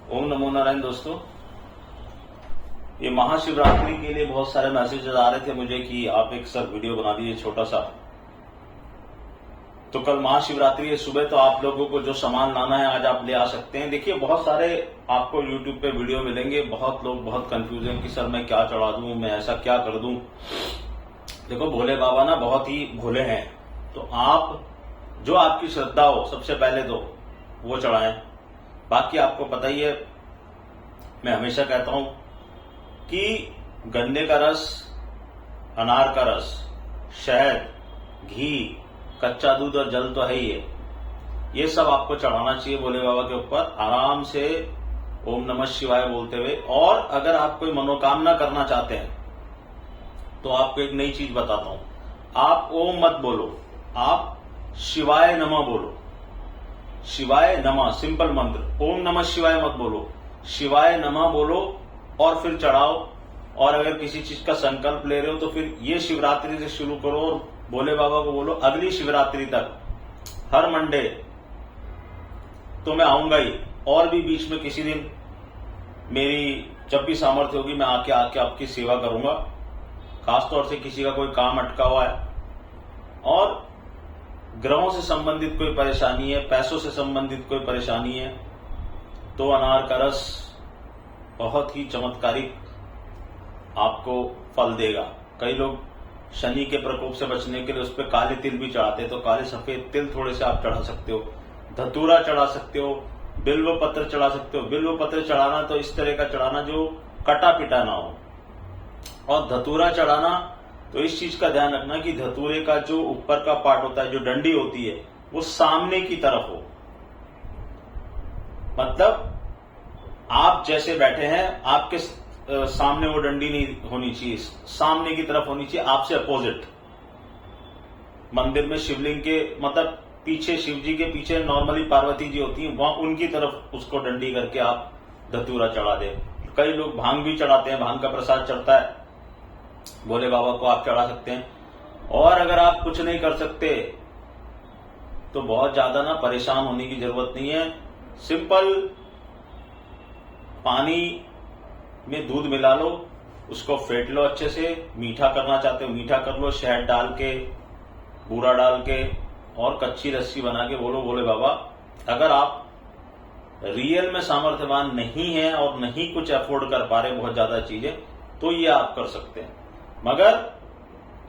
ओम नमो नारायण। दोस्तों, ये महाशिवरात्रि के लिए बहुत सारे मैसेजेस आ रहे थे मुझे कि आप एक सर वीडियो बना दीजिए छोटा सा। तो कल महाशिवरात्रि है, सुबह तो आप लोगों को जो सामान लाना है आज आप ले आ सकते हैं। देखिए, बहुत सारे आपको यूट्यूब पे वीडियो मिलेंगे। बहुत लोग बहुत कंफ्यूज हैं कि सर मैं क्या चढ़ा दूं, मैं ऐसा क्या कर दूं। देखो, भोले बाबा ना बहुत ही भोले हैं, तो आप जो आपकी श्रद्धा हो सबसे पहले तो वो चढ़ाएं। बाकी आपको पता ही है, मैं हमेशा कहता हूं कि गन्ने का रस, अनार का रस, शहद, घी, कच्चा दूध और जल तो है ही है, ये सब आपको चढ़ाना चाहिए भोले बाबा के ऊपर आराम से ओम नमः शिवाय बोलते हुए। और अगर आप कोई मनोकामना करना चाहते हैं तो आपको एक नई चीज बताता हूं। आप ओम मत बोलो, आप शिवाय नमः बोलो। शिवाय नमः सिंपल मंत्र, ओम नमः शिवाय मत बोलो, शिवाय नमः बोलो और फिर चढ़ाओ। और अगर किसी चीज का संकल्प ले रहे हो तो फिर ये शिवरात्रि से शुरू करो और भोले बाबा को बोलो अगली शिवरात्रि तक हर मंडे तो मैं आऊंगा ही, और भी बीच में किसी दिन मेरी जब भी सामर्थ्य होगी मैं आके आपकी सेवा करूंगा। खासतौर से किसी का कोई काम अटका हुआ है और ग्रहों से संबंधित कोई परेशानी है, पैसों से संबंधित कोई परेशानी है, तो अनार का रस बहुत ही चमत्कारिक आपको फल देगा। कई लोग शनि के प्रकोप से बचने के लिए उस पर काले तिल भी चढ़ाते हैं, तो काले सफेद तिल थोड़े से आप चढ़ा सकते हो, धतूरा चढ़ा सकते हो, बिल्व पत्र चढ़ा सकते हो। बिल्व पत्र चढ़ाना तो इस तरह का चढ़ाना जो कटा पिटा ना हो, और धतूरा चढ़ाना तो इस चीज का ध्यान रखना कि धतूरे का जो ऊपर का पार्ट होता है, जो डंडी होती है, वो सामने की तरफ हो। मतलब आप जैसे बैठे हैं आपके सामने वो डंडी नहीं होनी चाहिए, सामने की तरफ होनी चाहिए, आपसे अपोजिट। मंदिर में शिवलिंग के मतलब पीछे, शिव जी के पीछे नॉर्मली पार्वती जी होती हैं, वहां उनकी तरफ उसको डंडी करके आप धतूरा चढ़ा दें। कई लोग भांग भी चढ़ाते हैं, भांग का प्रसाद चढ़ता है भोले बाबा को, आप चढ़ा सकते हैं। और अगर आप कुछ नहीं कर सकते तो बहुत ज्यादा ना परेशान होने की जरूरत नहीं है। सिंपल पानी में दूध मिला लो, उसको फेंट लो अच्छे से। मीठा करना चाहते हो मीठा कर लो, शहद डाल के, बूरा डाल के, और कच्ची लस्सी बना के बोलो भोले बाबा। अगर आप रियल में सामर्थ्यवान नहीं है और नहीं कुछ अफोर्ड कर पा रहे बहुत ज्यादा चीजें, तो ये आप कर सकते हैं। मगर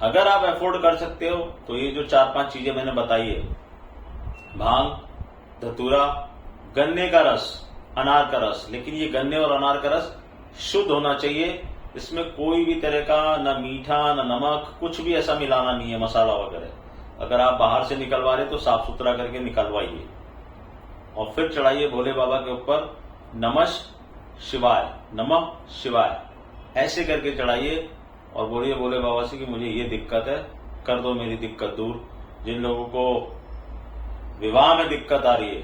अगर आप अफोर्ड कर सकते हो तो ये जो 4-5 चीजें मैंने बताई है, भांग, धतूरा, गन्ने का रस, अनार का रस, लेकिन ये गन्ने और अनार का रस शुद्ध होना चाहिए। इसमें कोई भी तरह का न मीठा न नमक, कुछ भी ऐसा मिलाना नहीं है, मसाला वगैरह। अगर आप बाहर से निकलवा रहे तो साफ सुथरा करके निकलवाइए और फिर चढ़ाइए भोले बाबा के ऊपर नमः शिवाय, नमः शिवाय, ऐसे करके चढ़ाइए और बोलिए भोले बाबा से कि मुझे ये दिक्कत है, कर दो मेरी दिक्कत दूर। जिन लोगों को विवाह में दिक्कत आ रही है,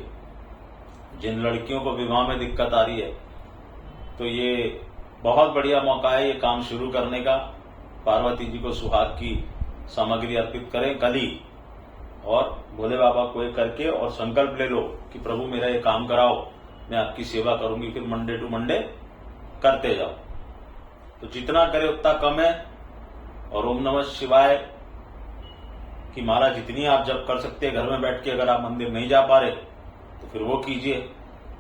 जिन लड़कियों को विवाह में दिक्कत आ रही है, तो ये बहुत बढ़िया मौका है ये काम शुरू करने का। पार्वती जी को सुहाग की सामग्री अर्पित करें कल ही, और भोले बाबा को ये करके और संकल्प ले लो कि प्रभु मेरा ये काम कराओ, मैं आपकी सेवा करूंगी। फिर मंडे टू मंडे करते जाओ, तो जितना करे उतना कम है। और ओम नमः शिवाय की माला जितनी आप जब कर सकते हैं घर में बैठ के, अगर आप मंदिर नहीं जा पा रहे तो फिर वो कीजिए।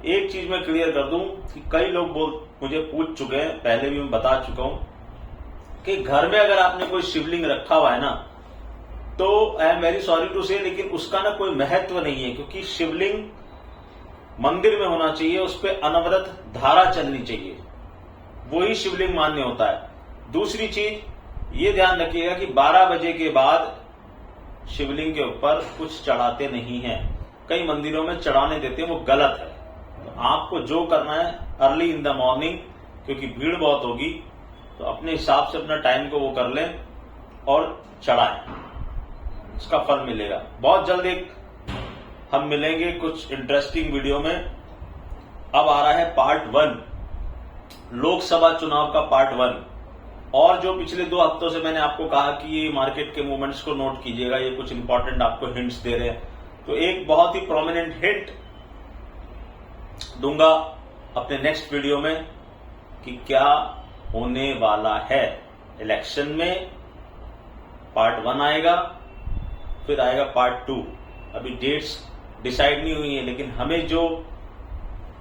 एक चीज मैं क्लियर कर दूं कि कई लोग मुझे पूछ चुके हैं, पहले भी मैं बता चुका हूं कि घर में अगर आपने कोई शिवलिंग रखा हुआ है ना, तो I am very sorry to say, लेकिन उसका ना कोई महत्व नहीं है, क्योंकि शिवलिंग मंदिर में होना चाहिए, उस पर अनवरत धारा चलनी चाहिए, वही शिवलिंग मान्य होता है। दूसरी चीज ये ध्यान रखिएगा कि 12 बजे के बाद शिवलिंग के ऊपर कुछ चढ़ाते नहीं हैं। कई मंदिरों में चढ़ाने देते हैं, वो गलत है। तो आपको जो करना है अर्ली इन द मॉर्निंग, क्योंकि भीड़ बहुत होगी, तो अपने हिसाब से अपना टाइम को वो कर लें और चढ़ाएं, इसका फल मिलेगा। बहुत जल्द एक हम मिलेंगे कुछ इंटरेस्टिंग वीडियो में। अब आ रहा है पार्ट 1, लोकसभा चुनाव का पार्ट 1। और जो पिछले 2 हफ्तों से मैंने आपको कहा कि ये मार्केट के मूवमेंट्स को नोट कीजिएगा, ये कुछ इंपॉर्टेंट आपको हिंट्स दे रहे हैं, तो एक बहुत ही प्रोमिनेंट हिंट दूंगा अपने नेक्स्ट वीडियो में कि क्या होने वाला है इलेक्शन में। पार्ट 1 आएगा, फिर आएगा पार्ट 2। अभी डेट्स डिसाइड नहीं हुई है, लेकिन हमें जो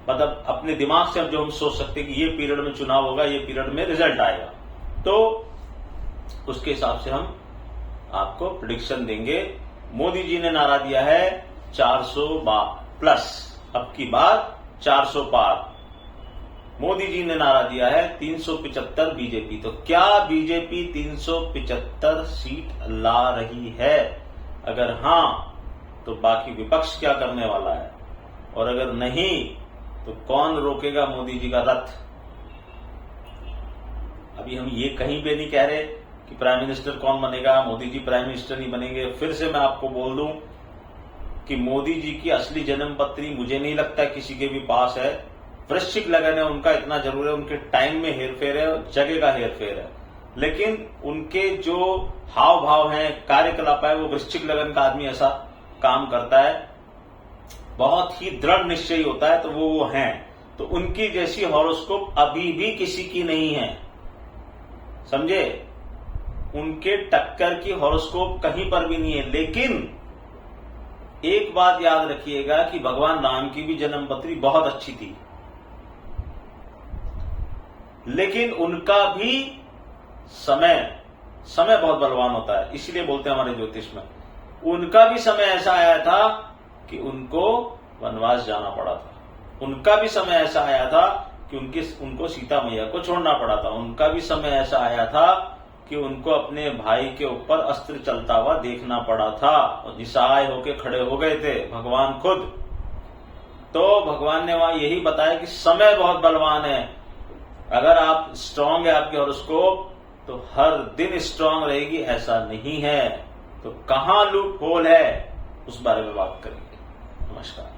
मतलब अपने दिमाग से अब जो हम सोच सकते हैं कि ये पीरियड में चुनाव होगा, ये पीरियड में रिजल्ट आएगा, तो उसके हिसाब से हम आपको प्रेडिक्शन देंगे। मोदी जी ने नारा दिया है 400 प्लस, अब की बार 400 पार। मोदी जी ने नारा दिया है 375 बीजेपी। तो क्या बीजेपी 375 सीट ला रही है? अगर हां तो बाकी विपक्ष क्या करने वाला है, और अगर नहीं तो कौन रोकेगा मोदी जी का रथ? अभी हम ये कहीं पे नहीं कह रहे कि प्राइम मिनिस्टर कौन बनेगा, मोदी जी प्राइम मिनिस्टर नहीं बनेंगे। फिर से मैं आपको बोल दूं कि मोदी जी की असली जन्म पत्री मुझे नहीं लगता किसी के भी पास है। वृश्चिक लगन है उनका, इतना जरूर है, उनके टाइम में हेरफेर है, जगह का हेरफेर है, लेकिन उनके जो हाव भाव हैं, कार्यकलाप है, वो वृश्चिक लगन का आदमी ऐसा काम करता है, बहुत ही दृढ़ निश्चयी होता है, तो वो हैं। तो उनकी जैसी हॉरोस्कोप अभी भी किसी की नहीं है, समझे? उनके टक्कर की हॉरोस्कोप कहीं पर भी नहीं है। लेकिन एक बात याद रखिएगा कि भगवान राम की भी जन्म पत्री बहुत अच्छी थी, लेकिन उनका भी समय बहुत बलवान होता है। इसलिए बोलते हैं हमारे ज्योतिष में, उनका भी समय ऐसा आया था कि उनको वनवास जाना पड़ा था। उनका भी समय ऐसा आया था कि उनको सीता मैया को छोड़ना पड़ा था। उनका भी समय ऐसा आया था कि उनको अपने भाई के ऊपर अस्त्र चलता हुआ देखना पड़ा था और निसहाय होकर खड़े हो गए थे भगवान खुद। तो भगवान ने वहां यही बताया कि समय बहुत बलवान है। अगर आप स्ट्रांग है आपकी हॉरोस्कोप, तो हर दिन स्ट्रांग रहेगी ऐसा नहीं है। तो कहां लूप होल है उस बारे में बात करेंगे। नमस्कार।